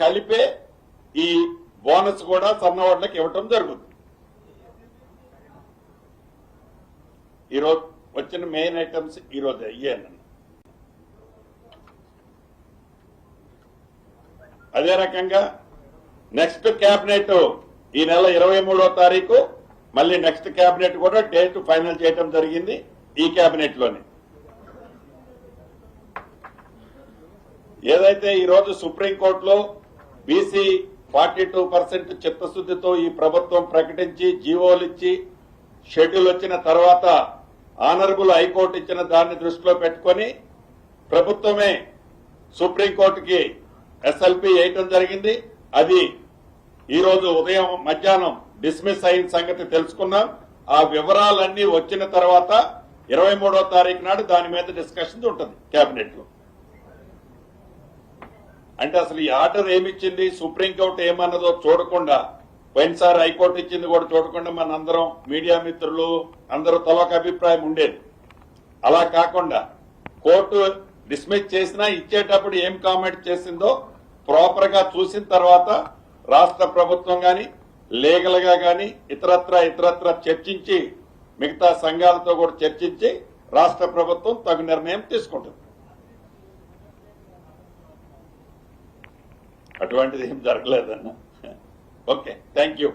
కలిపే ఈ బోనస్ కూడా సన్నవాళ్లకు ఇవ్వటం జరుగుతుంది. ఈరోజు వచ్చిన మెయిన్ ఐటమ్స్ ఈరోజు అయ్యానండి. అదే రకంగా నెక్స్ట్ కేబినెట్ ఈ నెల 23వ తారీఖు మళ్ళీ నెక్స్ట్ కేబినెట్ కూడా డేట్ ఫైనల్ చేయడం జరిగింది. ఈ కేబినెట్ లోనే ఏదైతే ఈరోజు సుప్రీంకోర్టులో బీసీ 42% చిత్తశుద్దితో ఈ ప్రభుత్వం ప్రకటించి జీవోలు ఇచ్చి షెడ్యూల్ వచ్చిన తర్వాత ఆనరబుల్ హైకోర్టు ఇచ్చిన దాన్ని దృష్టిలో పెట్టుకుని ప్రభుత్వమే సుప్రీంకోర్టుకి ఎస్ఎల్పి వేయటం జరిగింది. అది ఈరోజు ఉదయం మధ్యాహ్నం డిస్మిస్ అయిన సంగతి తెలుసుకున్నాం. ఆ వివరాలన్నీ వచ్చిన తర్వాత 23వ తారీఖు నాడు దాని మీద డిస్కషన్ ఉంటుంది కేబినెట్ లో. అంటే అసలు ఈ ఆర్డర్ ఏమిచ్చింది, సుప్రీంకోర్టు ఏమన్నదో చూడకుండా, పోయినసారి హైకోర్టు ఇచ్చింది కూడా చూడకుండా మనందరం మీడియా మిత్రులు అందరూ తలొక అభిప్రాయం ఉండేది. అలా కాకుండా కోర్టు డిస్మిస్ చేసినా ఇచ్చేటప్పుడు ఏం కామెంట్ చేసిందో ప్రాపర్ గా చూసిన తర్వాత రాష్ట్ర ప్రభుత్వం గాని లీగల్ గా గాని ఇతరత్ర చర్చించి మిగతా సంఘాలతో కూడా చర్చించి రాష్ట్ర ప్రభుత్వం తగు నిర్ణయం తీసుకుంటుంది. అటువంటిది ఏం జరగలేదన్న. Okay, thank you.